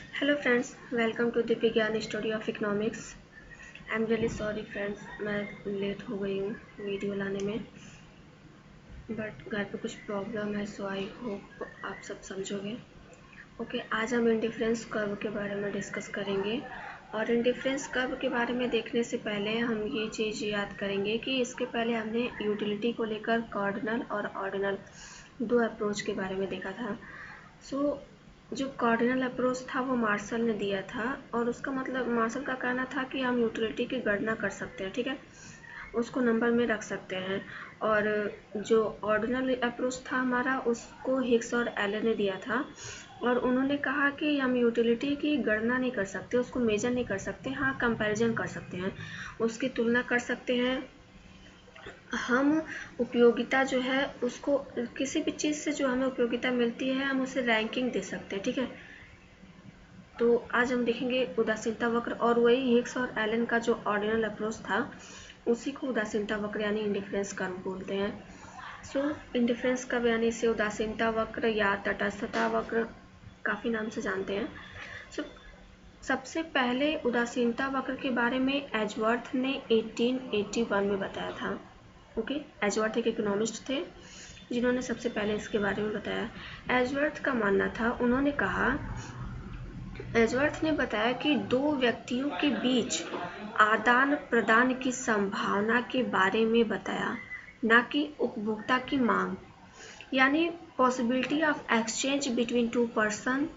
Hello friends, welcome to the Vigyan study of economics. I am really sorry friends, मैं late हो गई हूँ video लाने में, बट घर पे कुछ प्रॉब्लम है, सो आई होप आप सब समझोगे। ओके, आज हम इंडिफरेंस कर्व के बारे में डिस्कस करेंगे। और इंडिफरेंस कर्व के बारे में देखने से पहले हम ये चीज़ याद करेंगे कि इसके पहले हमने यूटिलिटी को लेकर कार्डिनल और ऑर्डिनल दो अप्रोच के बारे में देखा था। जो कार्डिनल अप्रोच था वो मार्शल ने दिया था, और उसका मतलब मार्शल का कहना था कि हम यूटिलिटी की गणना कर सकते हैं, ठीक है, उसको नंबर में रख सकते हैं। और जो ऑर्डिनल अप्रोच था हमारा, उसको हिग्स और एलन ने दिया था, और उन्होंने कहा कि हम यूटिलिटी की गणना नहीं कर सकते, उसको मेजर नहीं कर सकते, हाँ कंपैरिजन कर सकते हैं, उसकी तुलना कर सकते हैं। हम उपयोगिता जो है उसको, किसी भी चीज़ से जो हमें उपयोगिता मिलती है हम उसे रैंकिंग दे सकते हैं, ठीक है। तो आज हम देखेंगे उदासीनता वक्र, और वही हिग्स और एलन का जो ऑर्डिनल अप्रोच था उसी को उदासीनता वक्र यानी इंडिफरेंस कर्व बोलते हैं। इंडिफरेंस कर्व यानी इसे उदासीनता वक्र या तटस्थता वक्र काफ़ी नाम से जानते हैं। सो सबसे पहले उदासीनता वक्र के बारे में एजवर्थ ने 1881 में बताया था। ओके, एजवर्थ एक इकोनॉमिस्ट थे जिन्होंने सबसे पहले इसके बारे में बताया। एजवर्थ का मानना था, उन्होंने कहा, एजवर्थ ने बताया कि दो व्यक्तियों के बीच आदान प्रदान की संभावना के बारे में बताया, ना कि उपभोक्ता की मांग, यानी possibility of exchange between two person,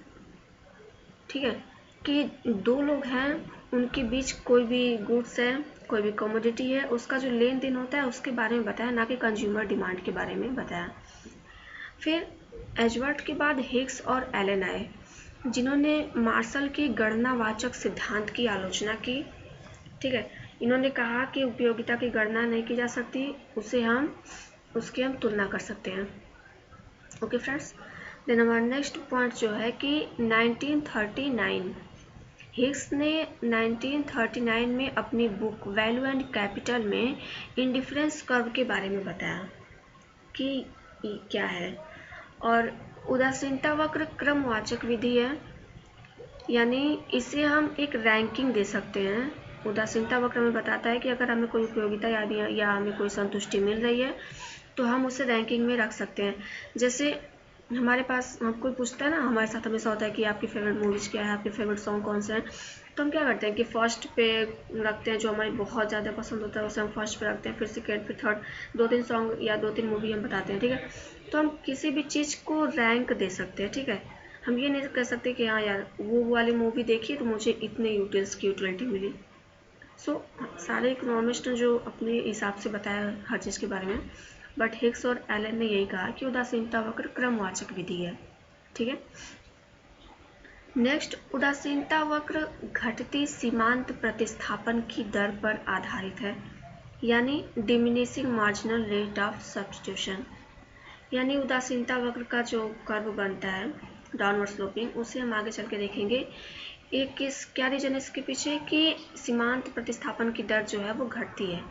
ठीक है, कि दो लोग हैं, उनके बीच कोई भी गुड्स है, कोई भी कमोडिटी है, उसका जो लेन देन होता है उसके बारे में बताया, ना कि कंज्यूमर डिमांड के बारे में बताया। फिर एजवर्थ के बाद हिग्स और एलन आए, जिन्होंने मार्शल के गणनावाचक सिद्धांत की आलोचना की, ठीक है। इन्होंने कहा कि उपयोगिता की गणना नहीं की जा सकती, उसकी हम तुलना कर सकते हैं। ओके फ्रेंड्स, देन हमारा नेक्स्ट पॉइंट जो है कि 1939 हिग्स ने 1939 में अपनी बुक वैल्यू एंड कैपिटल में इंडिफरेंस कर्व के बारे में बताया कि ये क्या है। और उदासीनता वक्र क्रमवाचक विधि है, यानी इसे हम एक रैंकिंग दे सकते हैं। उदासीनता वक्र में बताता है कि अगर हमें कोई उपयोगिता या हमें कोई संतुष्टि मिल रही है तो हम उसे रैंकिंग में रख सकते हैं। जैसे हमारे पास, हम कोई पूछता है ना, हमारे साथ हमेशा होता है कि आपकी फेवरेट मूवीज़ क्या है, आपके फेवरेट सॉन्ग कौन से हैं, तो हम क्या करते हैं कि फर्स्ट पे रखते हैं, जो हमारी बहुत ज़्यादा पसंद होता है उसे हम फर्स्ट पे रखते हैं, फिर सेकेंड, फिर थर्ड, 2-3 सॉन्ग या 2-3 मूवी हम बताते हैं, ठीक है। तो हम किसी भी चीज़ को रैंक दे सकते हैं, ठीक है। हम ये नहीं कह सकते कि हाँ यार वो वाली मूवी देखी तो मुझे इतने यूटिल्स की यूटिलिटी मिली। सारे इकोनॉमिस्ट ने जो अपने हिसाब से बताया हर चीज़ के बारे में, बट हिग्स और एलन ने यही कहा कि उदासीनता वक्र क्रमवाचक विधि है, ठीक है। नेक्स्ट, उदासीनता वक्र घटती सीमांत प्रतिस्थापन की दर पर आधारित है, यानी diminishing marginal rate of substitution. यानी उदासीनता वक्र का जो कर्व बनता है डाउनवर्ड स्लोपिंग, उसे हम आगे चल के देखेंगे। एक क्या रीजन है इसके पीछे, कि सीमांत प्रतिस्थापन की दर जो है वो घटती है।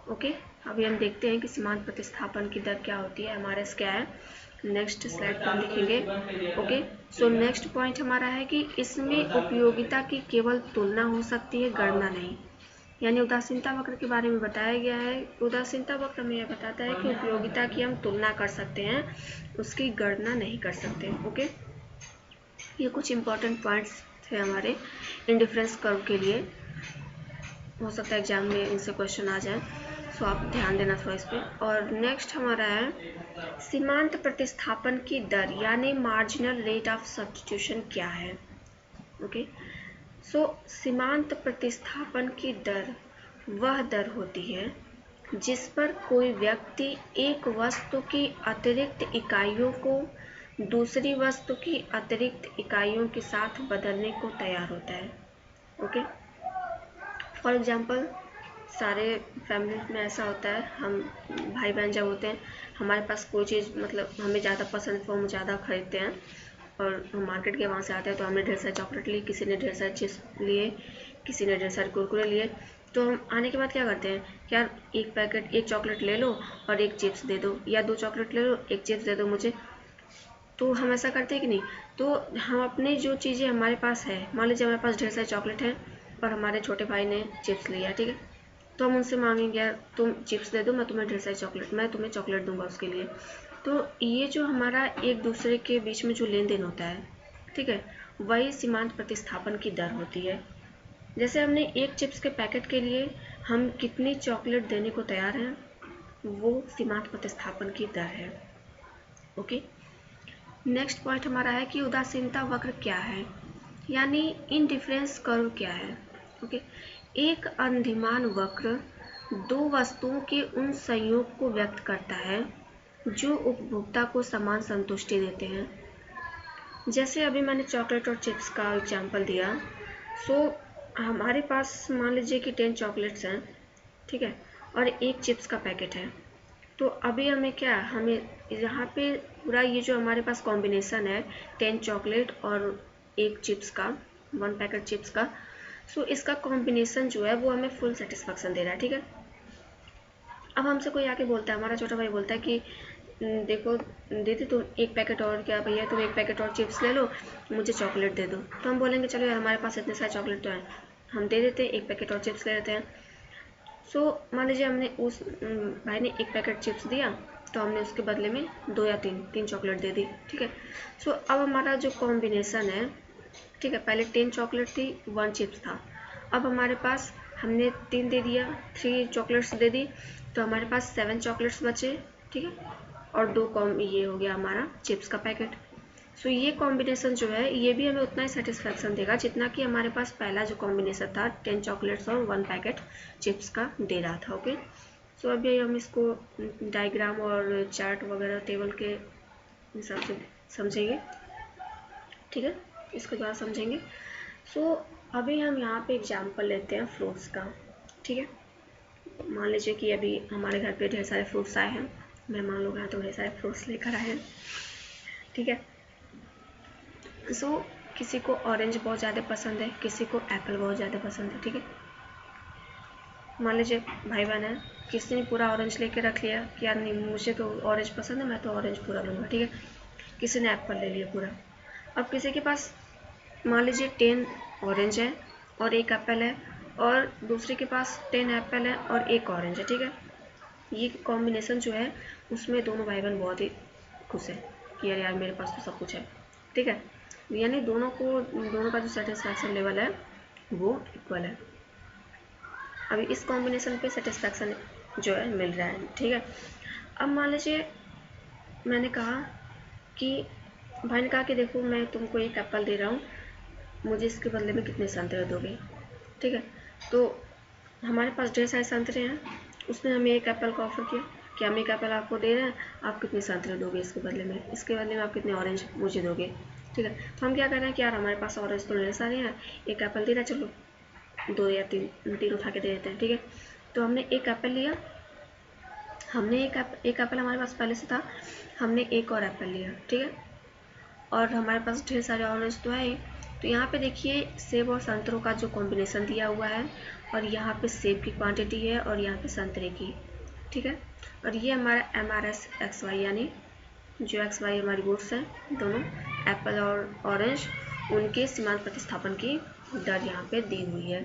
ओके, अभी हम देखते हैं कि सीमांत प्रतिस्थापन की दर क्या होती है, हमारे क्या है, नेक्स्ट स्लाइड पर हम देखेंगे। ओके, सो नेक्स्ट पॉइंट हमारा है कि इसमें उपयोगिता की केवल तुलना हो सकती है, गणना नहीं। यानी उदासीनता वक्र के बारे में बताया गया है, उदासीनता वक्र में यह बताता है कि उपयोगिता की हम तुलना कर सकते हैं, उसकी गणना नहीं कर सकते। ओके, ये कुछ इंपॉर्टेंट पॉइंट्स थे हमारे इंडिफरेंस कर्व के लिए, हो सकता है एग्जाम में इनसे क्वेश्चन आ जाए, सो आप ध्यान देना थोड़ा इस पर। और नेक्स्ट हमारा है सीमांत प्रतिस्थापन की दर, यानी मार्जिनल रेट ऑफ सब्स्टिट्यूशन क्या है। ओके, सीमांत प्रतिस्थापन की दर वह दर होती है जिस पर कोई व्यक्ति एक वस्तु की अतिरिक्त इकाइयों को दूसरी वस्तु की अतिरिक्त इकाइयों के साथ बदलने को तैयार होता है। ओके, फॉर एग्जांपल, सारे फैमिली में ऐसा होता है, हम भाई बहन जब होते हैं, हमारे पास कोई चीज़ मतलब हमें ज़्यादा पसंद है तो हम ज़्यादा खरीदते हैं, और हम मार्केट के वहाँ से आते हैं तो हमने ढेर सारी चॉकलेट ली, किसी ने ढेर सारे चिप्स लिए, किसी ने ढेर सारे कुरकुरे लिए। तो हम आने के बाद क्या करते हैं, यार एक चॉकलेट ले लो और एक चिप्स दे दो, या 2 चॉकलेट ले लो, एक चिप्स दे दो मुझे। तो हम ऐसा करते हैं कि नहीं, तो हम अपनी जो चीज़ें हमारे पास है, मान लीजिए हमारे पास ढेर सारे चॉकलेट है और हमारे छोटे भाई ने चिप्स लिया, ठीक है, तो हम उनसे मांगेंगे यार तुम चिप्स दे दो, मैं तुम्हें ढेर सारे चॉकलेट, मैं तुम्हें चॉकलेट दूंगा उसके लिए। तो ये जो हमारा एक दूसरे के बीच में जो लेन देन होता है, ठीक है, वही सीमांत प्रतिस्थापन की दर होती है। जैसे हमने एक चिप्स के पैकेट के लिए हम कितनी चॉकलेट देने को तैयार हैं, वो सीमांत प्रतिस्थापन की दर है। ओके, नेक्स्ट पॉइंट हमारा है कि उदासीनता वक्र क्या है, यानी इंडिफरेंस कर्व क्या है। ओके, एक अंधिमान वक्र दो वस्तुओं के उन संयोग को व्यक्त करता है जो उपभोक्ता को समान संतुष्टि देते हैं। जैसे अभी मैंने चॉकलेट और चिप्स का एग्जांपल दिया, सो हमारे पास मान लीजिए कि 10 चॉकलेट्स हैं, ठीक है, और एक चिप्स का पैकेट है। तो अभी हमें क्या, हमें यहाँ पे पूरा ये जो हमारे पास कॉम्बिनेशन है 10 चॉकलेट और एक चिप्स का, 1 पैकेट चिप्स का, सो इसका कॉम्बिनेशन जो है वो हमें फुल सेटिस्फैक्शन दे रहा है, ठीक है। अब हमसे कोई आके बोलता है, हमारा छोटा भाई बोलता है कि देखो दीदी तुम एक पैकेट और, क्या भैया तुम एक पैकेट और चिप्स ले लो, मुझे चॉकलेट दे दो। तो हम बोलेंगे चलो यार हमारे पास इतने सारे चॉकलेट तो हैं, हम दे देते हैं, एक पैकेट और चिप्स ले लेते हैं। सो मान लीजिए हमने उस भाई ने एक पैकेट चिप्स दिया, तो हमने उसके बदले में 2 या 3 चॉकलेट दे दी, ठीक है। सो अब हमारा जो कॉम्बिनेशन है, ठीक है, पहले 10 चॉकलेट थी, 1 चिप्स था, अब हमारे पास हमने 3 दे दिया, 3 चॉकलेट्स दे दी, तो हमारे पास 7 चॉकलेट्स बचे, ठीक है, और 2 ये हो गया हमारा चिप्स का पैकेट। सो ये कॉम्बिनेशन जो है ये भी हमें उतना ही सेटिस्फैक्शन देगा जितना कि हमारे पास पहला जो कॉम्बिनेशन था 10 चॉकलेट्स और 1 पैकेट चिप्स का दे रहा था। ओके, सो अभी हम इसको डायग्राम और चार्ट वगैरह टेबल के हिसाब से समझेंगे, ठीक है, इसके द्वारा समझेंगे। सो अभी हम यहाँ पे एग्जाम्पल लेते हैं फ्रूट्स का, ठीक है। मान लीजिए कि अभी हमारे घर पे ढेर सारे फ्रूट्स आए हैं, मेहमान लोग हैं तो ढेर सारे फ्रूट्स लेकर आए हैं, ठीक है। सो किसी को ऑरेंज बहुत ज़्यादा पसंद है, किसी को एप्पल बहुत ज़्यादा पसंद है, ठीक है। मान लीजिए भाई बहन है, किसी ने पूरा ऑरेंज लेके रख लिया कि यार नहीं मुझे तो ऑरेंज पसंद है, मैं तो ऑरेंज पूरा लूँगा, ठीक है। किसी ने एप्पल ले लिया पूरा। अब किसी के पास मान लीजिए 10 ऑरेंज है और एक एप्पल है, और दूसरे के पास 10 एप्पल है और एक ऑरेंज है, ठीक है। ये कॉम्बिनेशन जो है उसमें दोनों भाई बहन बहुत ही खुश है कि यार यार मेरे पास तो सब कुछ है, ठीक है, यानी दोनों का जो सेटिस्फैक्शन लेवल है वो इक्वल है। अभी इस कॉम्बिनेशन पे सेटिस्फैक्शन जो है मिल रहा है, ठीक है। अब मान लीजिए मैंने कहा कि भाई ने कहा कि देखो मैं तुमको एक एप्पल दे रहा हूँ, मुझे इसके बदले में कितने संतरे दोगे, ठीक है। तो हमारे पास ढेर सारे संतरे हैं, उसने हमें एक एप्पल का ऑफर किया कि हम एक एप्पल आपको दे रहे हैं, आप कितने संतरे दोगे इसके बदले में आप कितने ऑरेंज मुझे दोगे, ठीक है। तो हम क्या कर रहे हैं कि यार हमारे पास ऑरेंज तो ढेर सारे हैं, एक एप्पल दे रहा है, चलो 2 या 3 उठा के दे देते हैं, ठीक है। तो हमने एक एप्पल लिया, हमने एक एप्पल हमारे पास पहले से था, हमने एक और एप्पल लिया, ठीक है, और हमारे पास ढेर सारे ऑरेंज तो है ही। तो यहाँ पे देखिए सेब और संतरों का जो कॉम्बिनेशन दिया हुआ है, और यहाँ पे सेब की क्वांटिटी है और यहाँ पे संतरे की, ठीक है। और ये हमारा MRS/XY यानी जो XY हमारी गुड्स हैं दोनों एप्पल और ऑरेंज, उनके सीमांत प्रतिस्थापन की दर यहाँ पे दी हुई है,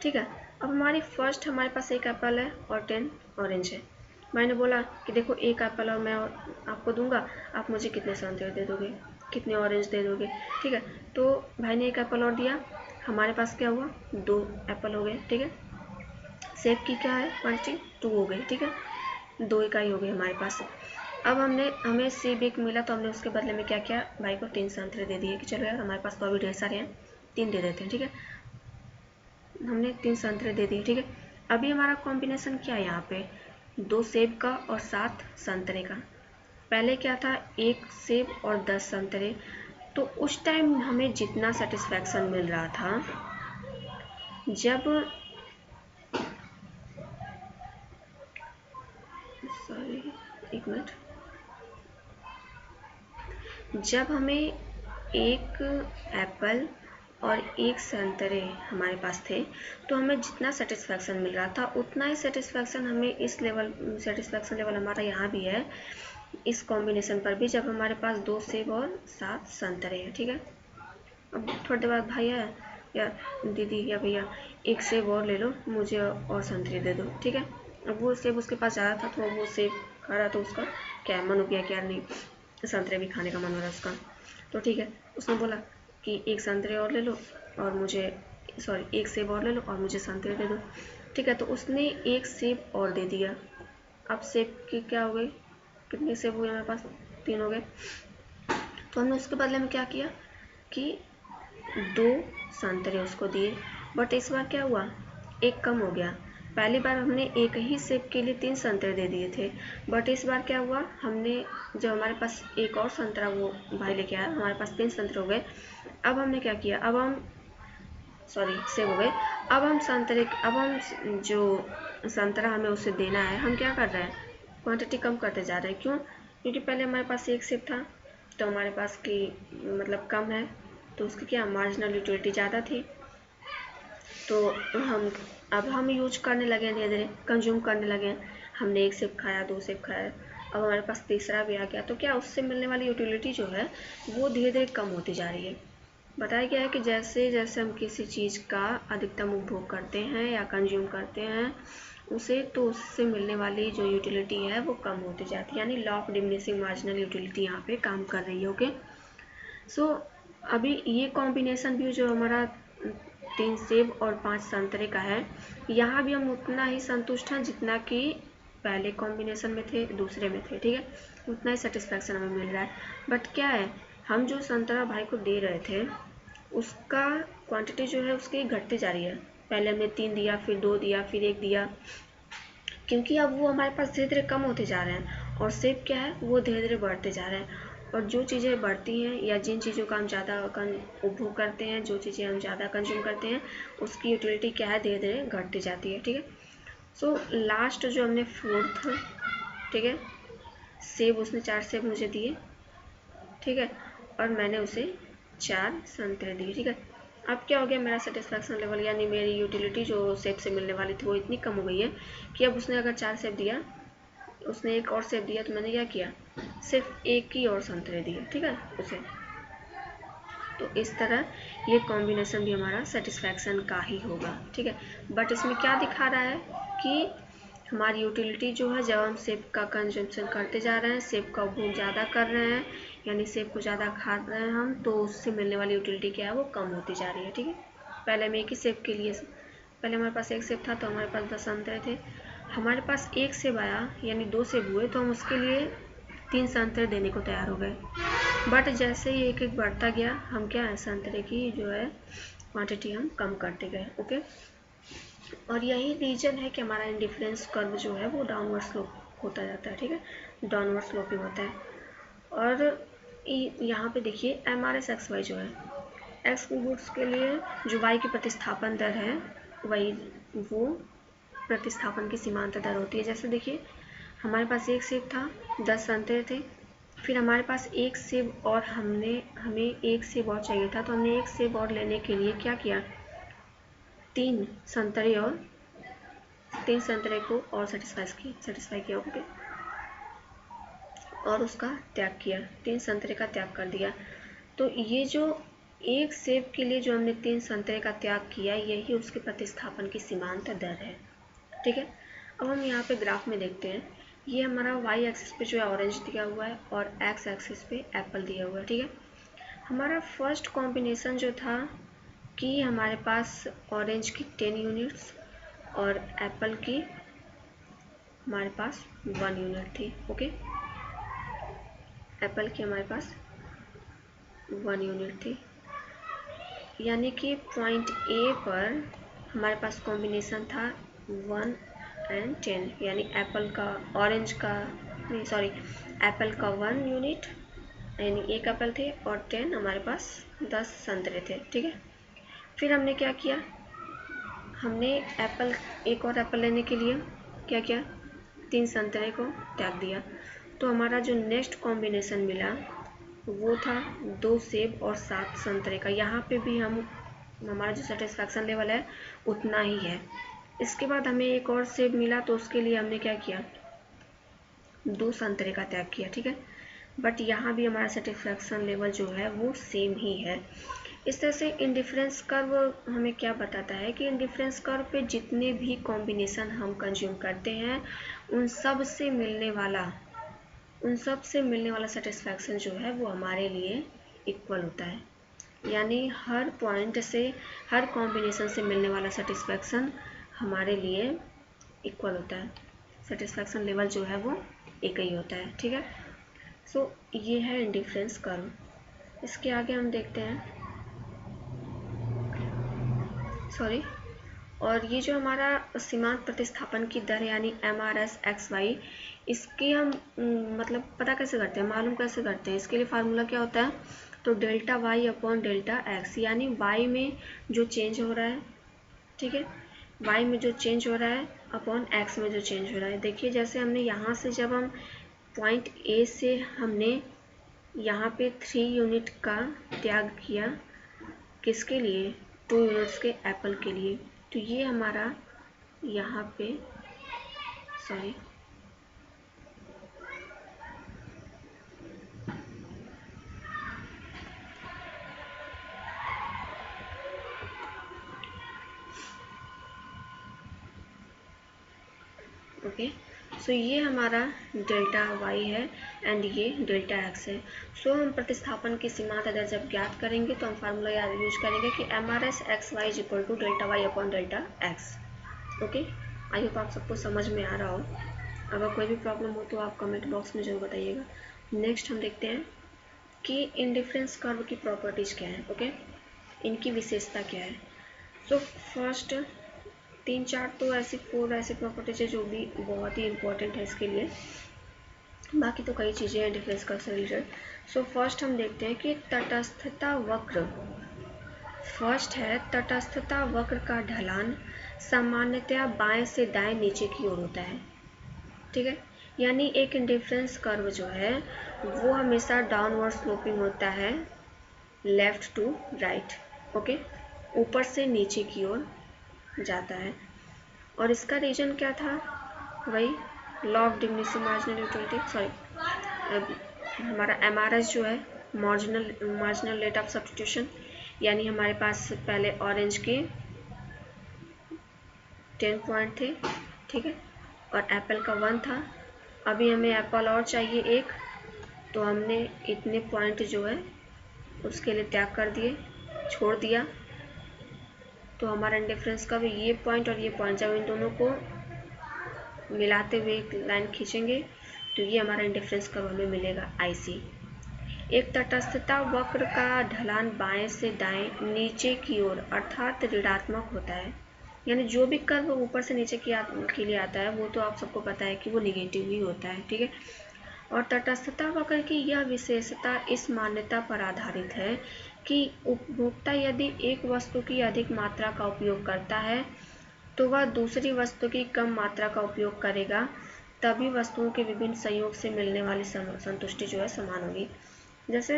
ठीक है। अब हमारे पास एक एप्पल है और 10 ऑरेंज है। मैंने बोला कि देखो एक एप्पल और मैं आपको दूंगा, आप मुझे कितने संतरे दे दोगे, कितने ऑरेंज दे दोगे, ठीक है। तो भाई ने एक एप्पल और दिया, हमारे पास क्या हुआ 2 एप्पल हो गए, ठीक है। सेब की क्या है क्वांटिटी 2 हो गई, ठीक है, 2 इकाई हो गई हमारे पास। अब हमें सेब एक मिला, तो हमने उसके बदले में क्या किया, भाई को 3 संतरे दे दिए कि चलो यार हमारे पास तो अभी ढेर सारे हैं, 3 दे देते हैं, ठीक है। हमने 3 संतरे दे दिए, ठीक है। अभी हमारा कॉम्बिनेशन क्या है यहाँ पे, 2 सेब का और 7 संतरे का। पहले क्या था 1 सेब और 10 संतरे। तो उस टाइम हमें जितना सेटिस्फैक्शन मिल रहा था, जब एक मिनट, जब हमें एक एप्पल और एक संतरे हमारे पास थे, तो हमें जितना सेटिस्फैक्शन मिल रहा था उतना ही सेटिस्फैक्शन हमें सेटिस्फैक्शन लेवल हमारा यहाँ भी है इस कॉम्बिनेशन पर भी जब हमारे पास 2 सेब और 7 संतरे हैं, ठीक है। अब थोड़ी देर बाद भाई आया या दीदी या भैया एक सेब और ले लो, मुझे और संतरे दे दो, ठीक है। अब वो सेब उसके पास ज़्यादा था तो वो सेब खा रहा, तो उसका क्या मन हो गया कि यार नहीं संतरे भी खाने का मन हो रहा है उसका, तो ठीक है उसने बोला कि एक संतरे और ले लो और मुझे एक सेब और ले लो और मुझे संतरे दे दो, ठीक है। तो उसने एक सेब और दे दिया। अब सेब की क्या हो गई, कितने सेब हुए हमारे पास, 3 हो गए। तो हमने उसके बदले में क्या किया कि 2 संतरे उसको दिए, बट इस बार क्या हुआ, एक कम हो गया। पहली बार हमने एक ही सेब के लिए 3 संतरे दे दिए थे, बट इस बार क्या हुआ, हमने जब हमारे पास एक और संतरा वो भाई लेके आया, हमारे पास 3 संतरे हो गए। अब हमने क्या किया, अब हम सेब हो गए। अब हम जो संतरा हमें उसे देना है, हम क्या कर रहे हैं, क्वांटिटी कम करते जा रहे हैं। क्यों, क्योंकि पहले हमारे पास एक सेब था तो हमारे पास की मतलब कम है, तो उसकी क्या मार्जिनल यूटिलिटी ज़्यादा थी, तो हम यूज करने लगे, धीरे धीरे कंज्यूम करने लगे। हमने एक सेब खाया, 2 सेब खाया, अब हमारे पास तीसरा भी आ गया, तो क्या उससे मिलने वाली यूटिलिटी जो है वो धीरे धीरे कम होती जा रही है। बताया गया है कि जैसे जैसे हम किसी चीज़ का अधिकतम उपभोग करते हैं या कंज्यूम करते हैं उसे, तो उससे मिलने वाली जो यूटिलिटी है वो कम होती जाती है, यानी law of diminishing marginal utility यहाँ पे काम कर रही है। ओके, सो अभी ये कॉम्बिनेशन भी जो हमारा 3 सेब और 5 संतरे का है, यहाँ भी हम उतना ही संतुष्ट हैं जितना कि पहले कॉम्बिनेशन में थे, दूसरे में थे, ठीक है, उतना ही सेटिस्फैक्शन हमें मिल रहा है। बट क्या है, हम जो संतरा भाई को दे रहे थे उसका क्वांटिटी जो है उसकी घटती जा रही है। पहले हमने 3 दिया, फिर 2 दिया, फिर 1 दिया, क्योंकि अब वो हमारे पास धीरे धीरे कम होते जा रहे हैं, और सेब क्या है वो धीरे धीरे बढ़ते जा रहे हैं। और जो चीज़ें बढ़ती हैं या जिन चीज़ों का हम ज़्यादा उपभोग करते हैं, जो चीज़ें हम ज़्यादा कंज्यूम करते हैं, उसकी यूटिलिटी क्या है, धीरे धीरे घटती जाती है, ठीक है। सो लास्ट जो हमने 4th, ठीक है, सेब उसने 4 सेब मुझे दिए, ठीक है, और मैंने उसे 4 संतरे दिए, ठीक है। अब क्या हो गया, मेरा सेटिस्फैक्शन लेवल यानी मेरी यूटिलिटी जो सेब से मिलने वाली थी वो इतनी कम हो गई है कि अब उसने अगर 4 सेब दिया, उसने एक और सेब दिया, तो मैंने क्या किया, सिर्फ एक ही और संतरे दिए, ठीक है उसे। तो इस तरह ये कॉम्बिनेशन भी हमारा सेटिस्फैक्शन का ही होगा, ठीक है। बट इसमें क्या दिखा रहा है कि हमारी यूटिलिटी जो है, जब हम सेब का कंजम्पशन करते जा रहे हैं, सेब का उपभोग ज़्यादा कर रहे हैं, यानी सेब को ज़्यादा खा रहे हैं हम, तो उससे मिलने वाली यूटिलिटी क्या है वो कम होती जा रही है, ठीक है। पहले हम एक ही सेब के लिए, पहले हमारे पास एक सेब था तो हमारे पास 10 संतरे थे, हमारे पास एक सेब आया यानी 2 सेब हुए तो हम उसके लिए 3 संतरे देने को तैयार हो गए। बट जैसे ही एक एक बढ़ता गया, हम क्या है संतरे की जो है क्वांटिटी हम कम करते गए। ओके, और यही रीजन है कि हमारा इंडिफरेंस कर्व जो है वो डाउनवर्ड स्लोप होता जाता है, ठीक है, डाउनवर्ड स्लोपिंग होता है। और यहाँ पे देखिए MRS/XY जो है, एक्स गुड्स के लिए जो y की प्रतिस्थापन दर है वही वो प्रतिस्थापन की सीमांत दर होती है। जैसे देखिए हमारे पास एक सेब था, 10 संतरे थे, फिर हमारे पास एक सेब और हमें एक सेब और चाहिए था, तो हमने एक सेब और लेने के लिए क्या किया, 3 संतरे को और सेटिस्फाई किया, ओके, और उसका त्याग किया, 3 संतरे का त्याग कर दिया। तो ये जो एक सेब के लिए जो हमने 3 संतरे का त्याग किया, यही उसके प्रतिस्थापन की सीमांत दर है, ठीक है। अब हम यहाँ पे ग्राफ में देखते हैं, ये हमारा y एक्सिस पे जो है ऑरेंज दिया हुआ है और x एक्सिस पे एप्पल दिया हुआ है, ठीक है। हमारा फर्स्ट कॉम्बिनेशन जो था कि हमारे पास ऑरेंज की 10 यूनिट्स और एप्पल की हमारे पास 1 यूनिट थी, ओके, एप्पल की हमारे पास 1 यूनिट थी, यानी कि पॉइंट ए पर हमारे पास कॉम्बिनेशन था 1 and 10, यानी एप्पल का एप्पल का 1 यूनिट यानी एक एप्पल थे और 10 हमारे पास 10 संतरे थे, ठीक है। फिर हमने क्या किया, हमने एक और एप्पल लेने के लिए क्या किया, 3 संतरे को त्याग दिया। तो हमारा जो नेक्स्ट कॉम्बिनेशन मिला वो था 2 सेब और 7 संतरे का। यहाँ पे भी हमारा जो सेटिस्फैक्शन लेवल है उतना ही है। इसके बाद हमें एक और सेब मिला, तो उसके लिए हमने क्या किया, 2 संतरे का त्याग किया, ठीक है। बट यहाँ भी हमारा सेटिस्फैक्शन लेवल जो है वो सेम ही है। इस तरह से इंडिफरेंस कर्व हमें क्या बताता है कि इंडिफरेंस कर्व पे जितने भी कॉम्बिनेशन हम कंज्यूम करते हैं उन सब से मिलने वाला सेटिस्फैक्शन जो है वो हमारे लिए इक्वल होता है। यानी हर पॉइंट से, हर कॉम्बिनेशन से मिलने वाला सेटिस्फैक्शन हमारे लिए इक्वल होता है। सेटिस्फैक्शन लेवल जो है वो एक ही होता है, ठीक है। सो ये है इंडिफरेंस कर्व। इसके आगे हम देखते हैं, और ये जो हमारा सीमांत प्रतिस्थापन की दर यानी MRS/XY, इसकी हम मतलब पता कैसे करते हैं, मालूम कैसे करते हैं, इसके लिए फार्मूला क्या होता है, तो delta Y upon delta X, यानी वाई में जो चेंज हो रहा है, ठीक है, वाई में जो चेंज हो रहा है अपॉन एक्स में जो चेंज हो रहा है। देखिए जैसे हमने यहाँ से जब हम पॉइंट ए से हमने यहाँ पे 3 यूनिट का त्याग किया, किसके लिए, 2 यूनिट्स के एप्पल के लिए, तो ये हमारा यहाँ पे ओके। सो ये हमारा डेल्टा वाई है एंड ये डेल्टा एक्स है। सो हम प्रतिस्थापन की सीमांत दर जब ज्ञात करेंगे तो हम फार्मूला याद यूज करेंगे कि MRS/XY is equal to delta Y upon delta X. Okay, I hope आप सबको समझ में आ रहा हो। अगर कोई भी प्रॉब्लम हो तो आप कमेंट बॉक्स में जरूर बताइएगा। नेक्स्ट हम देखते हैं कि इंडिफरेंस कर्व की प्रॉपर्टीज़ क्या है। ओके, इनकी विशेषता क्या है। सो फर्स्ट 3-4 तो ऐसी 4 ऐसी प्रॉपर्टीज है जो भी बहुत ही इंपॉर्टेंट है इसके लिए, बाकी तो कई चीज़ें हैं डिफरेंस कर्व से रिलेटेड। सो फर्स्ट हम देखते हैं कि तटस्थता वक्र, फर्स्ट है तटस्थता वक्र का ढलान सामान्यतया बाएं से दाएं नीचे की ओर होता है, ठीक है। यानी एक इंडिफरेंस कर्व जो है वो हमेशा डाउनवर्ड स्लोपिंग होता है, लेफ्ट टू राइट, ओके, ऊपर से नीचे की ओर जाता है। और इसका रीजन क्या था, वही law of diminishing marginal utility, हमारा MRS जो है मार्जिनल रेट ऑफ सब्स्टिट्यूशन, यानी हमारे पास पहले ऑरेंज के 10 पॉइंट थे, ठीक है, और एप्पल का 1 था। अभी हमें एप्पल और चाहिए 1, तो हमने इतने पॉइंट जो है उसके लिए त्याग कर दिए, छोड़ दिया। तो हमारा इंडिफरेंस का भी ये पॉइंट और ये पॉइंट जब इन दोनों को मिलाते हुए एक लाइन खींचेंगे तो ये हमारा इंडिफरेंस कर्व हमें मिलेगा IC। एक तटस्थता वक्र का ढलान बाएं से दाएं नीचे की ओर अर्थात ऋणात्मक होता है, यानी जो भी कर्व ऊपर से नीचे के लिए आता है वो तो आप सबको पता है कि वो निगेटिव ही होता है, ठीक है। और तटस्थता वक्र की यह विशेषता इस मान्यता पर आधारित है कि उपभोक्ता यदि एक वस्तु की अधिक मात्रा का उपयोग करता है तो वह दूसरी वस्तु की कम मात्रा का उपयोग करेगा, तभी वस्तुओं के विभिन्न संयोग से मिलने वाली संतुष्टि जो है समान होगी। जैसे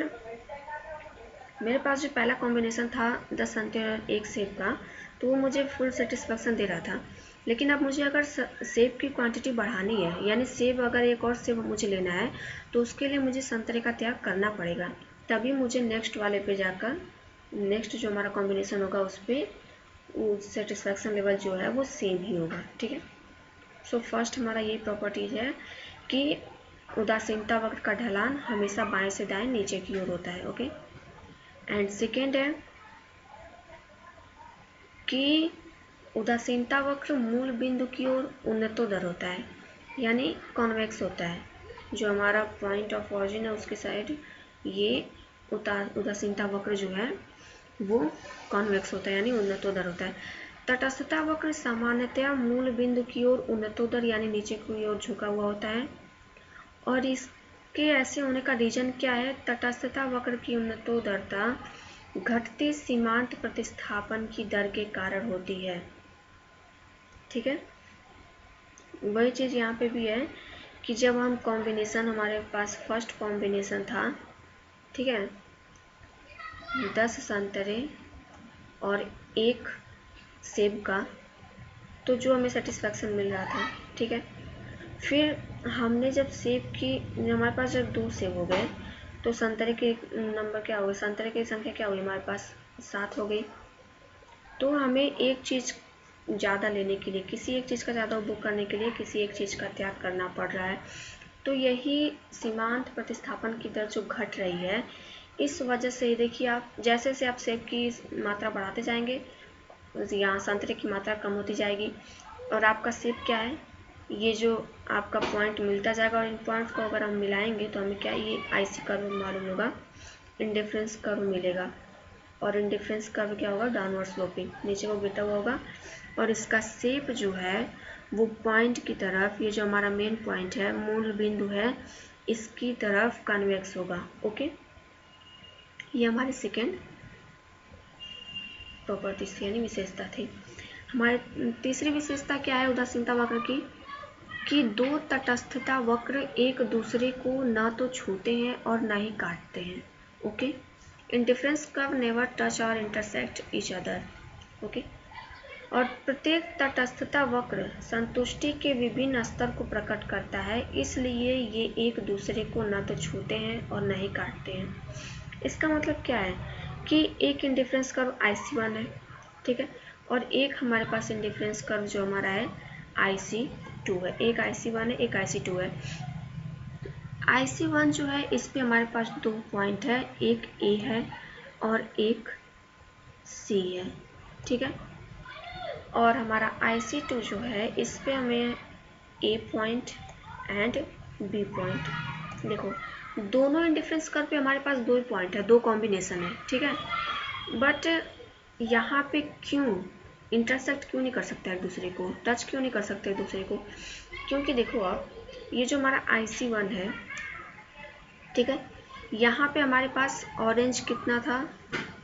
मेरे पास जो पहला कॉम्बिनेशन था 10 संतरे और 1 सेब का, तो वो मुझे फुल सेटिस्फैक्शन दे रहा था। लेकिन अब मुझे अगर सेब की क्वांटिटी बढ़ानी है, यानी सेब अगर एक और सेब मुझे लेना है, तो उसके लिए मुझे संतरे का त्याग करना पड़ेगा, तभी मुझे नेक्स्ट वाले पे जाकर, नेक्स्ट जो हमारा कॉम्बिनेशन होगा उस पर सेटिस्फैक्शन लेवल जो है वो सेम ही होगा, ठीक है। सो फर्स्ट हमारा ये प्रॉपर्टीज है कि उदासीनता वक्र का ढलान हमेशा बाएं से दाएं नीचे की ओर होता है, ओके। एंड सेकेंड है कि उदासीनता वक्र मूल बिंदु की ओर उन्नतोदर होता है, यानी कॉन्वेक्स होता है। जो हमारा पॉइंट ऑफ ऑरिजिन है उसके साइड ये उदासीनता वक्र जो है वो कॉन्वेक्स होता है, यानी उन्नतोदर होता है। तटस्थता वक्र सामान्यतया मूल बिंदु की ओर उन्नतोदर यानी नीचे की ओर झुका हुआ होता है। और इसके ऐसे होने का रीजन क्या है, तटस्थता वक्र की उन्नतोदरता घटती सीमांत प्रतिस्थापन की दर के कारण होती है, ठीक है। वही चीज़ यहाँ पे भी है कि जब हम कॉम्बिनेशन, हमारे पास फर्स्ट कॉम्बिनेशन था, ठीक है, 10 संतरे और 1 सेब का, तो जो हमें सेटिस्फैक्शन मिल रहा था, ठीक है। फिर हमने जब सेब की, हमारे पास जब 2 सेब हो गए तो संतरे के नंबर क्या हो गए, संतरे की संख्या क्या हुई हमारे पास 7 हो गई। तो हमें एक चीज़ ज़्यादा लेने के लिए, किसी एक चीज़ का ज़्यादा उपभोग करने के लिए किसी एक चीज़ का त्याग करना पड़ रहा है। तो यही सीमांत प्रतिस्थापन की दर जो घट रही है, इस वजह से देखिए आप जैसे जैसे आप सेब की मात्रा बढ़ाते जाएंगे, यहाँ संतरे की मात्रा कम होती जाएगी और आपका सेब क्या है, ये जो आपका पॉइंट मिलता जाएगा और इन पॉइंट्स को अगर हम मिलाएंगे तो हमें क्या ये आईसी कर्व मालूम होगा, इंडिफरेंस कर्व मिलेगा। और इंडिफरेंस कर्व क्या होगा, डाउनवर्ड स्लोपिंग, नीचे को गिरता हुआ होगा और इसका शेप जो है वो पॉइंट की तरफ, ये जो हमारा मेन पॉइंट है, मूल बिंदु है, इसकी तरफ कन्वेक्स होगा। ओके, ये हमारी सेकेंड प्रॉपर्टी यानी विशेषता थी। हमारी तीसरी विशेषता क्या है उदासीनता वक्र की, कि दो तटस्थता वक्र एक दूसरे को न तो छूते हैं और न ही काटते हैं। Okay, indifference curve never touch और इंटरसेक्ट ईच अदर। ओके, और प्रत्येक तटस्थता वक्र संतुष्टि के विभिन्न स्तर को प्रकट करता है, इसलिए ये एक दूसरे को न तो छूते हैं और न ही काटते हैं। इसका मतलब क्या है कि एक इंडिफरेंस कर्व IC1 है, ठीक है, और एक हमारे पास इंडिफरेंस कर्व जो हमारा है IC2 है। एक IC1 है, एक IC2 है। IC1 जो है इस पे हमारे पास 2 पॉइंट है, एक A है और एक C है, ठीक है। और हमारा IC2 जो है इस पे हमें A point and B point. देखो दोनों इंडिफरेंस कर्व पे हमारे पास 2 पॉइंट है, 2 कॉम्बिनेशन है, ठीक है। बट यहाँ पे क्यों इंटरसेक्ट क्यों नहीं कर सकते एक दूसरे को, टच क्यों नहीं कर सकते एक दूसरे को, क्योंकि देखो आप ये जो हमारा IC1 है, ठीक है, यहाँ पे हमारे पास ऑरेंज कितना था,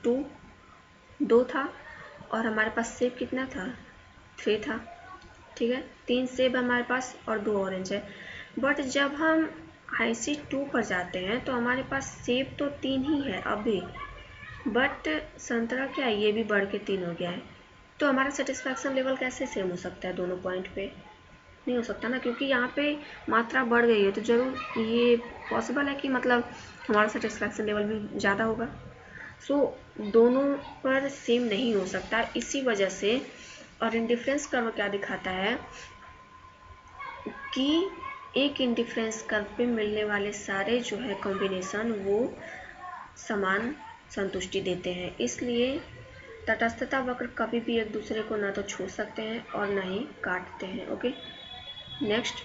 2 था, और हमारे पास सेब कितना था, 3 था, ठीक है। 3 सेब हमारे पास और 2 ऑरेंज है। बट जब हम IC2 पर जाते हैं तो हमारे पास सेब तो 3 ही है अभी, बट संतरा क्या है, ये भी बढ़ के 3 हो गया है। तो हमारा सेटिस्फैक्शन लेवल कैसे सेम हो सकता है दोनों पॉइंट पे, नहीं हो सकता ना, क्योंकि यहाँ पे मात्रा बढ़ गई है तो जरूर ये पॉसिबल है कि मतलब हमारा सेटिस्फैक्शन लेवल भी ज़्यादा होगा। सो दोनों पर सेम नहीं हो सकता, इसी वजह से। और इंडिफरेंस कर्व क्या दिखाता है कि एक इंडिफरेंस कर्व पे मिलने वाले सारे जो है कॉम्बिनेशन वो समान संतुष्टि देते हैं, इसलिए तटस्थता वक्र कभी भी एक दूसरे को ना तो छू सकते हैं और ना ही काटते हैं। ओके, नेक्स्ट,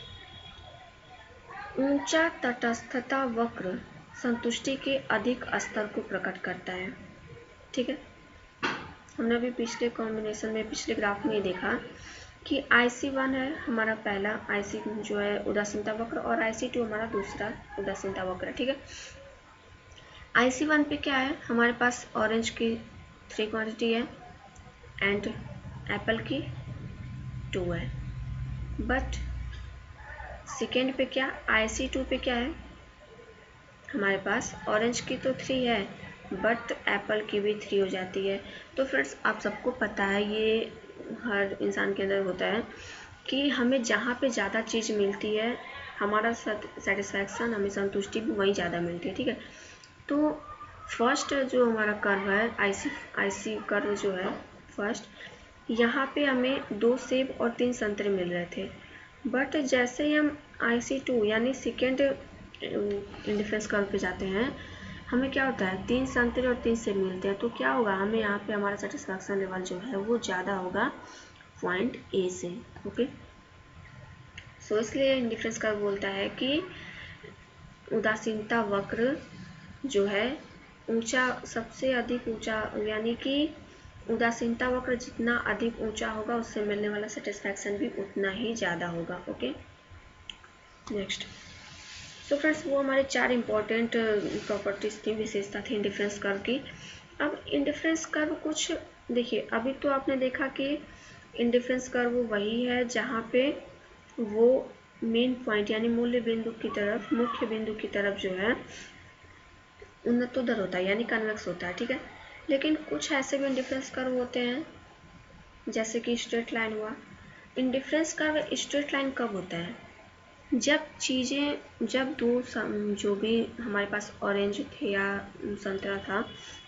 ऊंचा तटस्थता वक्र संतुष्टि के अधिक स्तर को प्रकट करता है, ठीक है। हमने अभी पिछले कॉम्बिनेशन में, पिछले ग्राफ में देखा कि IC1 है हमारा पहला IC जो है उदासीनता वक्र, और IC2 हमारा दूसरा उदासीनता वक्र, ठीक है। IC1 पे क्या है, हमारे पास ऑरेंज की 3 क्वांटिटी है एंड एप्पल की 2 है। बट सेकेंड पे क्या, IC2 पे क्या है, हमारे पास ऑरेंज की तो 3 है बट एप्पल की भी 3 हो जाती है। तो फ्रेंड्स आप सबको पता है, ये हर इंसान के अंदर होता है कि हमें जहाँ पे ज़्यादा चीज़ मिलती है हमारा सेटिस्फैक्शन, हमें संतुष्टि भी वहीं ज़्यादा मिलती है, ठीक है। तो फर्स्ट जो हमारा कर्व है आईसी कर्व जो है फर्स्ट, यहाँ पे हमें 2 सेब और 3 संतरे मिल रहे थे। बट जैसे ही हम IC2 यानी सेकेंड इंडिफरेंस कर्व पे जाते हैं, हमें क्या होता है, 3 संतरे और 3 सेब मिलते हैं। तो क्या होगा, हमें यहाँ पे हमारा सेटिस्फैक्शन लेवल जो है वो ज़्यादा होगा पॉइंट A से। ओके, सो इसलिए इंडिफरेंस कर्व बोलता है कि उदासीनता वक्र जो है ऊंचा, सबसे अधिक ऊंचा, यानी कि उदासीनता वक्र जितना अधिक ऊंचा होगा उससे मिलने वाला सेटिस्फैक्शन भी उतना ही ज़्यादा होगा। ओके, नेक्स्ट, सो फ्रेंड्स वो हमारे 4 इंपॉर्टेंट प्रॉपर्टीज थी, विशेषता थी इंडिफरेंस कर्व की। अब इंडिफरेंस कर्व कुछ देखिए, अभी तो आपने देखा कि इंडिफरेंस कर्व वही है जहाँ पे वो मेन पॉइंट यानी मूल्य बिंदु की तरफ, मुख्य बिंदु की तरफ जो है उन्नतोदर होता है यानी कन्वेक्स होता है, ठीक है। लेकिन कुछ ऐसे भी इंडिफरेंस कर्व होते हैं जैसे कि स्ट्रेट लाइन हुआ। इंडिफरेंस कर्व स्ट्रेट लाइन कब होता है, जब दो जो भी हमारे पास ऑरेंज थे या संतरा था,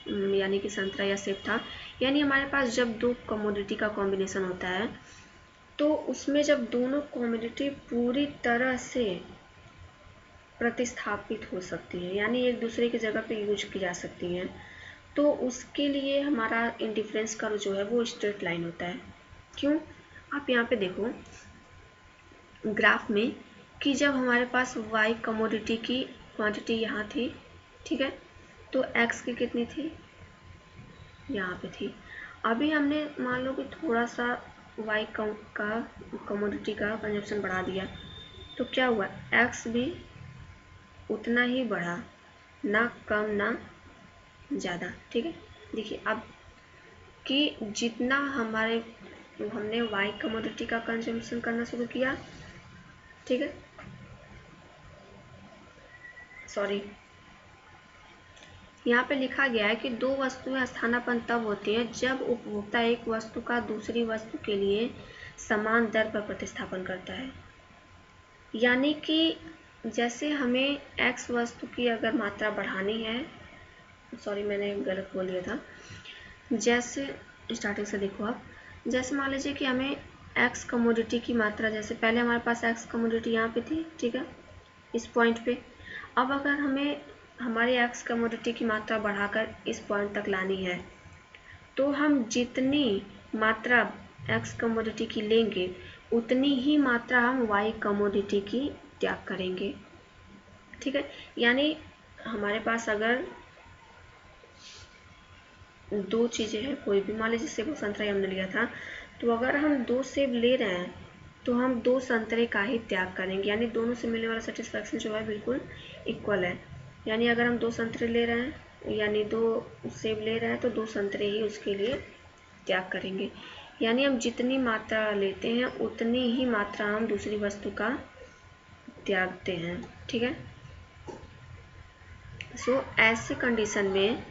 यानी कि संतरा या सेब था, यानी हमारे पास जब दो कमोडिटी का कॉम्बिनेशन होता है तो उसमें जब दोनों कमोडिटी पूरी तरह से प्रतिस्थापित हो सकती है, यानी एक दूसरे की जगह पे यूज की जा सकती हैं, तो उसके लिए हमारा इंडिफरेंस कर्व जो है वो स्ट्रेट लाइन होता है। क्यों? आप यहाँ पे देखो ग्राफ में कि जब हमारे पास y कमोडिटी की क्वांटिटी यहाँ थी, ठीक है, तो x की कितनी थी, यहाँ पे थी। अभी हमने मान लो कि थोड़ा सा y का कमोडिटी का कंजप्शन बढ़ा दिया, तो क्या हुआ, x भी उतना ही बढ़ा, ना कम ना ज़्यादा। ठीक है, देखिए अब कि जितना हमने y कमोडिटी का कंजम्पशन करना शुरू किया, ठीक है, सॉरी, यहाँ पे लिखा गया है कि दो वस्तुएं स्थानापन्न तब होती हैं जब उपभोक्ता एक वस्तु का दूसरी वस्तु के लिए समान दर पर प्रतिस्थापन करता है। यानी कि जैसे हमें x वस्तु की अगर मात्रा बढ़ानी है, सॉरी मैंने गलत बोल दिया था, जैसे स्टार्टिंग से देखो आप, जैसे मान लीजिए कि हमें x कमोडिटी की मात्रा, जैसे पहले हमारे पास x कमोडिटी यहाँ पे थी, ठीक है, इस पॉइंट पे, अब अगर हमें हमारी x कमोडिटी की मात्रा बढ़ाकर इस पॉइंट तक लानी है, तो हम जितनी मात्रा x कमोडिटी की लेंगे उतनी ही मात्रा हम y कमोडिटी की त्याग करेंगे। ठीक है, यानी हमारे पास अगर दो चीज़ें हैं, कोई भी, मान लीजिए सेब और संतरा हमने लिया था, तो अगर हम दो सेब ले रहे हैं तो हम दो संतरे का ही त्याग करेंगे, यानी दोनों से मिलने वाला सेटिस्फैक्शन जो है बिल्कुल इक्वल है। यानी अगर हम दो संतरे ले रहे हैं, यानी दो सेब ले रहे हैं, तो दो संतरे ही उसके लिए त्याग करेंगे। यानी हम जितनी मात्रा लेते हैं उतनी ही मात्रा हम दूसरी वस्तु का त्यागते हैं। ठीक है, सो ऐसी कंडीशन में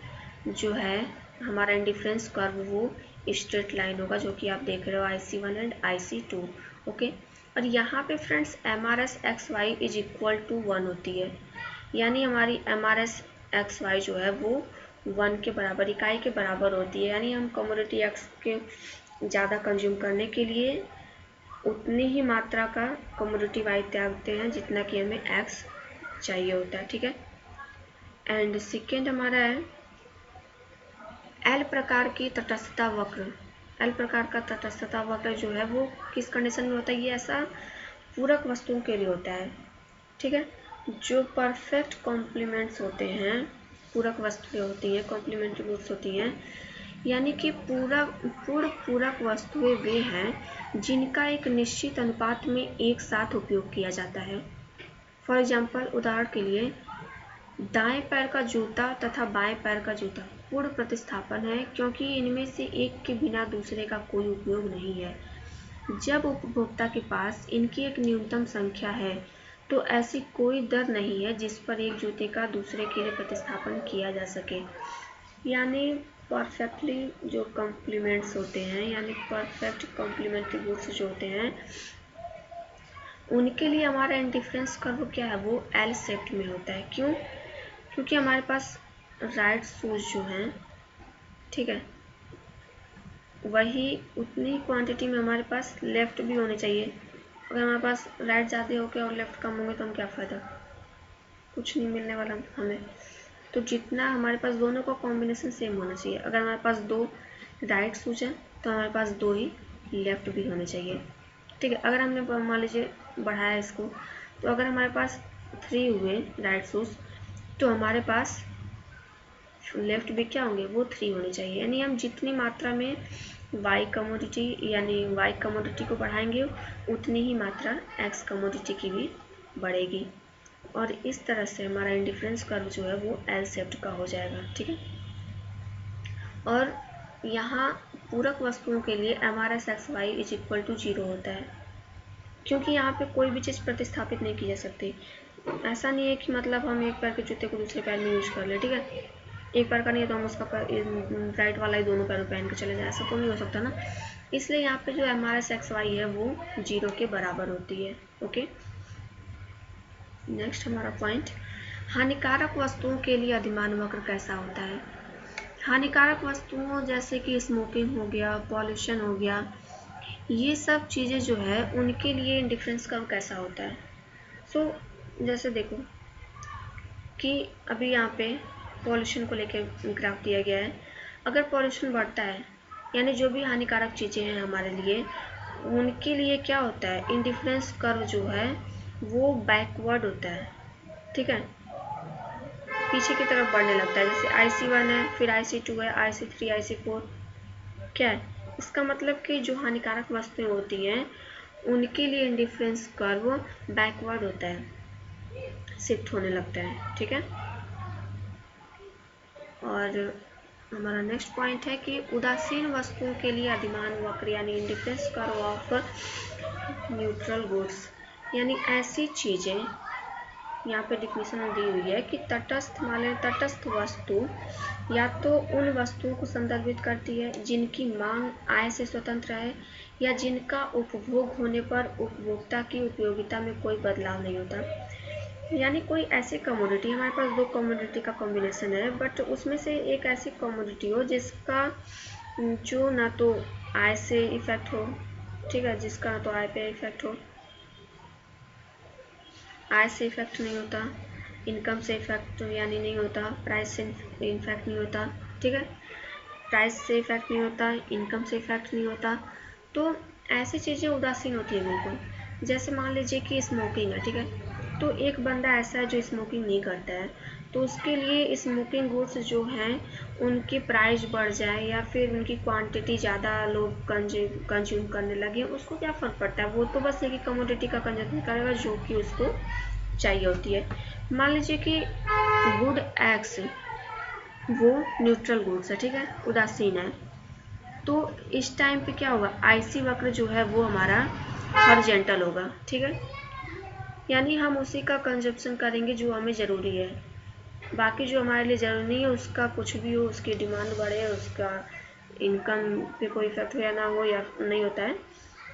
जो है हमारा इंडिफरेंस कर्व वो स्ट्रेट लाइन होगा, जो कि आप देख रहे हो IC1 एंड IC2। ओके, और यहाँ पे friends MRS XY is equal to 1 होती है, यानी हमारी MRS XY जो है वो 1 के बराबर, इकाई के बराबर होती है। यानी हम कमोडिटी x के ज़्यादा कंज्यूम करने के लिए उतनी ही मात्रा का कमोडिटी y त्यागते हैं जितना कि हमें x चाहिए होता है। ठीक है, एंड सेकेंड हमारा है एल प्रकार की तटस्थता वक्र। एल प्रकार का तटस्थता वक्र जो है वो किस कंडीशन में होता है, ये ऐसा पूरक वस्तुओं के लिए होता है। ठीक है, जो परफेक्ट कॉम्प्लीमेंट्स होते हैं, पूरक वस्तुएं होती हैं, कॉम्प्लीमेंट्री गुड्स होती हैं, यानी कि पूरक वस्तुएं वे हैं जिनका एक निश्चित अनुपात में एक साथ उपयोग किया जाता है। फॉर एग्जाम्पल, उदाहरण के लिए दाएं पैर का जूता तथा बाएं पैर का जूता पूर्ण प्रतिस्थापन है, क्योंकि इनमें से एक के बिना दूसरे का कोई उपयोग नहीं है। जब उपभोक्ता के पास इनकी एक न्यूनतम संख्या है तो ऐसी कोई दर नहीं है जिस पर एक जूते का दूसरे के लिए प्रतिस्थापन किया जा सके। यानी परफेक्टली जो कॉम्प्लीमेंट्स होते हैं, यानी परफेक्ट कॉम्प्लीमेंट्री गुड्स जो होते हैं, उनके लिए हमारा इंडिफरेंस कर्व क्या है, वो एल शेप्ड में होता है। क्यों? क्योंकि हमारे पास राइट शूज जो हैं, ठीक है, वही उतनी क्वांटिटी में हमारे पास लेफ्ट भी होने चाहिए। अगर हमारे पास राइट ज़्यादा हो गया और लेफ्ट कम होंगे तो हम क्या फ़ायदा, कुछ नहीं मिलने वाला हमें। तो जितना हमारे पास दोनों का कॉम्बिनेशन सेम होना चाहिए। अगर हमारे पास दो राइट शूज हैं तो हमारे पास दो ही लेफ्ट भी होने चाहिए। ठीक है, अगर हमने मान लीजिए बढ़ाया इसको, तो अगर हमारे पास 3 हुए राइट शूज तो हमारे पास लेफ्ट भी क्या होंगे, वो 3 होने चाहिए। यानी हम जितनी मात्रा में y कमोडिटी को बढ़ाएंगे उतनी ही मात्रा x कमोडिटी की भी बढ़ेगी, और इस तरह से हमारा इंडिफरेंस कर्व जो है वो एल शेप्ड का हो जाएगा। ठीक है, और यहाँ पूरक वस्तुओं के लिए MRS XY is equal to 0 होता है, क्योंकि यहाँ पे कोई भी चीज़ प्रतिस्थापित नहीं की जा सकती। ऐसा नहीं है कि मतलब हम एक पैर के जूते को दूसरे पैर में यूज कर ले, ठीक है, एक पैर का नहीं है तो हम उसका राइट वाला ही दोनों पैरों पहन के चले जाए, ऐसा तो नहीं हो सकता ना। इसलिए यहाँ पे जो MRS XY है वो 0 के बराबर होती है। ओके, नेक्स्ट हमारा पॉइंट, हानिकारक वस्तुओं के लिए अधिमान वक्र कैसा होता है। हानिकारक वस्तुओं जैसे कि स्मोकिंग हो गया, पॉल्यूशन हो गया, ये सब चीज़ें जो है उनके लिए इंडिफरेंस कर्व कैसा होता है। जैसे देखो कि अभी यहाँ पे पॉल्यूशन को लेके ग्राफ दिया गया है। अगर पॉल्यूशन बढ़ता है यानी जो भी हानिकारक चीज़ें हैं हमारे लिए, उनके लिए क्या होता है, इंडिफरेंस कर्व जो है वो बैकवर्ड होता है, ठीक है, पीछे की तरफ बढ़ने लगता है। जैसे IC1 है, फिर IC2 है, IC3, IC4, क्या है इसका मतलब कि जो हानिकारक वस्तुएं होती हैं उनके लिए इंडिफरेंस कर्व बैकवर्ड होता है, शिफ्ट होने लगता है, ठीक है। और हमारा नेक्स्ट पॉइंट है कि उदासीन वस्तुओं के लिए अधिमान वक्र यानी indifference curve of neutral goods, यानी ऐसी चीज़ें, यहाँ पे डिफिनेशन दी हुई है कि तटस्थ, मान लें तटस्थ वस्तु या तो उन वस्तुओं को संदर्भित करती है जिनकी मांग आय से स्वतंत्र है या जिनका उपभोग होने पर उपभोक्ता की उपयोगिता में कोई बदलाव नहीं होता। यानी कोई ऐसी कमोडिटी, हमारे पास दो कमोडिटी का कॉम्बिनेशन है, बट उसमें से एक ऐसी कमोडिटी हो जिसका जो ना तो आय से इफेक्ट हो, ठीक है, जिसका ना तो आय पे इफेक्ट हो, आय से इफेक्ट नहीं होता, इनकम से इफेक्ट यानी नहीं होता, प्राइस से इफेक्ट नहीं होता, ठीक है, प्राइस से इफेक्ट नहीं होता, इनकम से इफेक्ट नहीं होता, तो ऐसी चीज़ें उदासीन होती है बिल्कुल। जैसे मान लीजिए कि स्मोकिंग है, ठीक है, तो एक बंदा ऐसा है जो स्मोकिंग नहीं करता है, तो उसके लिए स्मोकिंग गुड्स जो हैं उनकी प्राइस बढ़ जाए या फिर उनकी क्वांटिटी ज़्यादा लोग कंज्यूम करने लगे, उसको क्या फ़र्क पड़ता है, वो तो बस एक ही कमोडिटी का कंज्यूम करेगा जो कि उसको चाहिए होती है। मान लीजिए कि गुड एक्स वो न्यूट्रल गुड्स है, ठीक है, उदासीन है, तो इस टाइम पे क्या होगा, IC वक्र जो है वो हमारा हॉरिजॉन्टल होगा, ठीक है, यानी हम उसी का कंजप्शन करेंगे जो हमें ज़रूरी है, बाकी जो हमारे लिए ज़रूरी नहीं है उसका कुछ भी हो, उसकी डिमांड बढ़े, उसका इनकम पे कोई इफेक्ट हो या ना हो या नहीं होता है,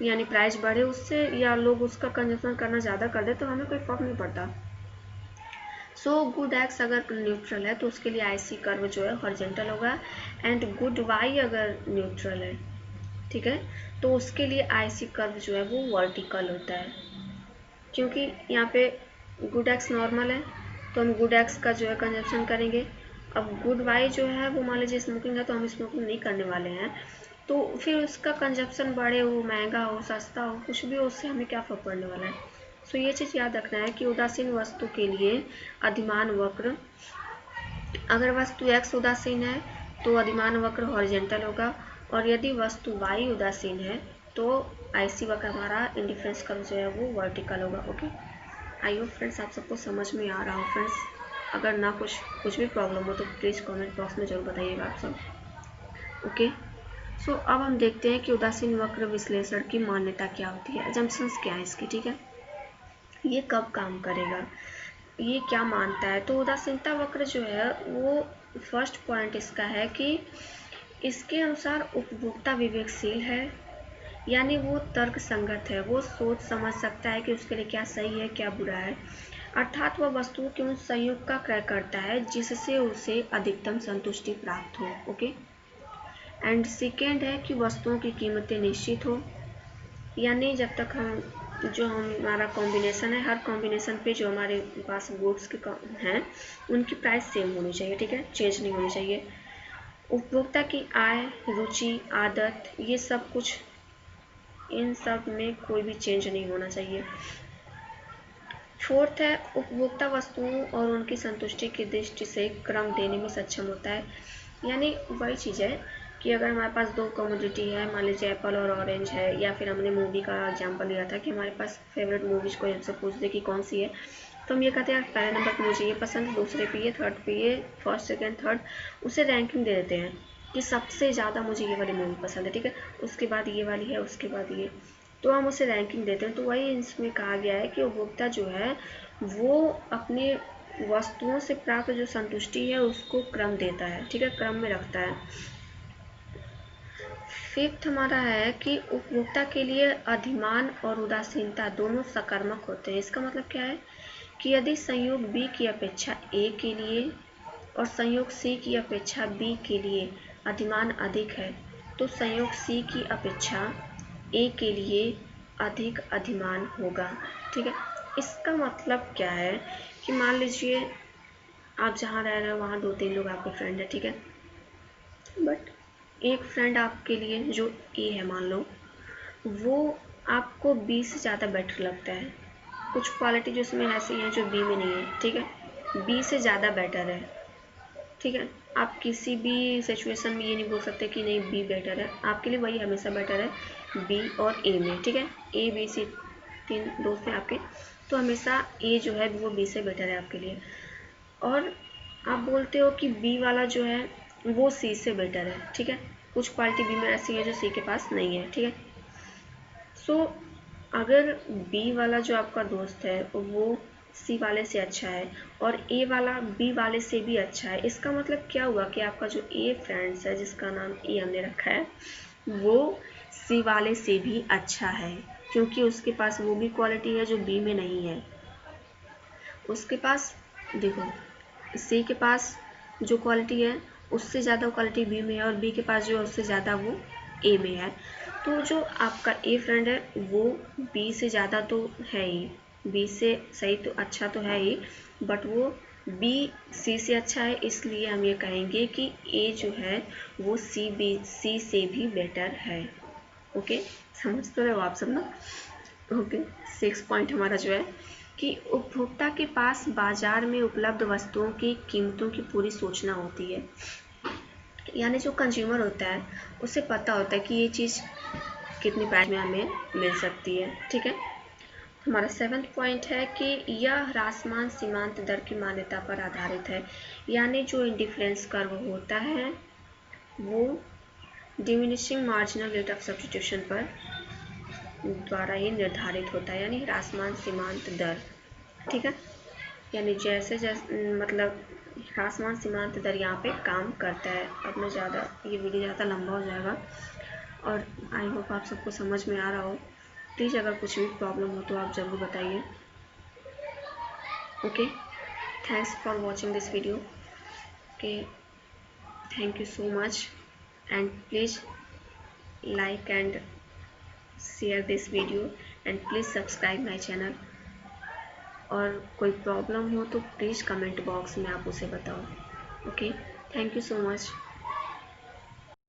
यानी प्राइस बढ़े उससे या लोग उसका कंजप्शन करना ज़्यादा कर दे तो हमें कोई फर्क नहीं पड़ता। गुड एक्स अगर न्यूट्रल है तो उसके लिए IC कर्व जो है हॉरिजॉन्टल होगा, एंड गुड वाई अगर न्यूट्रल है, ठीक है, तो उसके लिए IC कर्व जो है वो वर्टिकल होता है, क्योंकि यहाँ पे गुड एक्स नॉर्मल है तो हम गुड एक्स का जो है कंजप्शन करेंगे। अब गुड वाई जो है वो मान लीजिए स्मोकिंग है तो हम स्मोकिंग नहीं करने वाले हैं, तो फिर उसका कंजप्शन बढ़े, वो महंगा हो सस्ता हो कुछ भी हो, उससे हमें क्या फर्क पड़ने वाला है। ये चीज़ याद रखना है कि उदासीन वस्तु के लिए अधिमान वक्र, अगर वस्तु x उदासीन है तो अधिमान वक्र हॉरिजॉन्टल होगा, और यदि वस्तु y उदासीन है तो IC वक्र हमारा इंडिफरेंस कर्व जो है वो वर्टिकल होगा। ओके, आई होप फ्रेंड्स आप सबको समझ में आ रहा हो। फ्रेंड्स अगर ना कुछ भी प्रॉब्लम हो तो प्लीज़ कमेंट बॉक्स में ज़रूर बताइएगा आप सब। ओके, अब हम देखते हैं कि उदासीन वक्र विश्लेषण की मान्यता क्या होती है, अजम्पशंस क्या है इसकी, ठीक है, ये कब काम करेगा, ये क्या मानता है। तो उदासीनता वक्र जो है वो फर्स्ट पॉइंट इसका है कि इसके अनुसार उपभोक्ता विवेकशील है, यानी वो तर्क संगत है, वो सोच समझ सकता है कि उसके लिए क्या सही है क्या बुरा है, अर्थात वह वस्तुओं के उन संयोग का क्रय करता है जिससे उसे अधिकतम संतुष्टि प्राप्त हो। ओके, एंड सेकेंड है कि वस्तुओं की कीमतें निश्चित हो, यानी जब तक हमारा कॉम्बिनेशन है, हर कॉम्बिनेशन पे जो हमारे पास गुड्स के हैं उनकी प्राइस सेम होनी चाहिए, ठीक है, चेंज नहीं होनी चाहिए। उपभोक्ता की आय, रुचि, आदत, ये सब कुछ, इन सब में कोई भी चेंज नहीं होना चाहिए। फोर्थ है उपभोक्ता वस्तुओं और उनकी संतुष्टि की दृष्टि से क्रम देने में सक्षम होता है, यानी वही चीज़ है कि अगर हमारे पास दो कमोडिटी है, मान लीजिए एप्पल और ऑरेंज है, या फिर हमने मूवी का एग्जांपल लिया था कि हमारे पास फेवरेट मूवीज़ कोई हमसे पूछ दे कि कौन सी है, तो हम ये कहते हैं पहले नंबर पर मुझे ये पसंद है, दूसरे पे ये, थर्ड पे ये, फर्स्ट सेकंड थर्ड, उसे रैंकिंग दे देते हैं कि सबसे ज़्यादा मुझे ये वाली मूवी पसंद है, ठीक है, उसके बाद ये वाली है, उसके बाद ये, तो हम उसे रैंकिंग देते हैं। तो वही इसमें कहा गया है कि उपभोक्ता जो है वो अपने वस्तुओं से प्राप्त जो संतुष्टि है उसको क्रम देता है, ठीक है, क्रम में रखता है। फिफ्थ हमारा है कि उपभोक्ता के लिए अधिमान और उदासीनता दोनों सकारात्मक होते हैं। इसका मतलब क्या है कि यदि संयोग B की अपेक्षा A के लिए और संयोग C की अपेक्षा B के लिए अधिमान अधिक है तो संयोग C की अपेक्षा A के लिए अधिक अधिमान होगा। ठीक है, इसका मतलब क्या है कि मान लीजिए आप जहाँ रह रहे हो वहाँ 2-3 लोग आपके फ्रेंड है, ठीक है, बट एक फ्रेंड आपके लिए जो A है मान लो, वो आपको B से ज़्यादा बेटर लगता है। कुछ क्वालिटी जो इसमें ऐसी हैं जो B में नहीं है, ठीक है, B से ज़्यादा बेटर है। ठीक है, आप किसी भी सिचुएशन में ये नहीं बोल सकते कि नहीं B बेटर है, आपके लिए वही हमेशा बेटर है B और A में। ठीक है, A B C 3 दोस्त हैं आपके, तो हमेशा A जो है वो B से बेटर है आपके लिए। और आप बोलते हो कि B वाला जो है वो C से बेटर है। ठीक है, कुछ क्वालिटी B में ऐसी है जो C के पास नहीं है। ठीक है, सो अगर B वाला जो आपका दोस्त है वो C वाले से अच्छा है और A वाला B वाले से भी अच्छा है, इसका मतलब क्या हुआ कि आपका जो A फ्रेंड्स है जिसका नाम A हमने रखा है वो C वाले से भी अच्छा है, क्योंकि उसके पास वो भी क्वालिटी है जो B में नहीं है। उसके पास देखो C के पास जो क्वालिटी है उससे ज़्यादा क्वालिटी B में है और B के पास जो है उससे ज़्यादा वो A में है। तो जो आपका A फ्रेंड है वो B से ज़्यादा तो है ही, B से सही तो अच्छा तो है ही, बट वो B C से अच्छा है, इसलिए हम ये कहेंगे कि A जो है वो C से भी बेटर है। ओके, समझ तो रहे हो आप सब ना। ओके, 6 पॉइंट हमारा जो है कि उपभोक्ता के पास बाजार में उपलब्ध वस्तुओं की कीमतों की पूरी सूचना होती है। यानी जो कंज्यूमर होता है उसे पता होता है कि ये चीज़ कितनी प्राइस में हमें मिल सकती है। ठीक है, हमारा 7th पॉइंट है कि यह ह्रासमान सीमांत दर की मान्यता पर आधारित है। यानी जो इंडिफरेंस कर्व होता है वो diminishing marginal rate of substitution पर द्वारा ही निर्धारित होता है, यानी ह्रासमान सीमांत दर। ठीक है, यानी जैसे जैसे मतलब ह्रासमान सीमांत दर यहाँ पे काम करता है। अब मैं ज़्यादा ये वीडियो ज़्यादा लंबा हो जाएगा और आई होप आप सबको समझ में आ रहा हो। प्लीज़ अगर कुछ भी प्रॉब्लम हो तो आप ज़रूर बताइए। Okay, thanks for watching this video. Okay, thank you so much and please like and share this video and please subscribe my channel। और कोई प्रॉब्लम हो तो प्लीज़ कमेंट बॉक्स में आप उसे बताओ। Okay, thank you so much.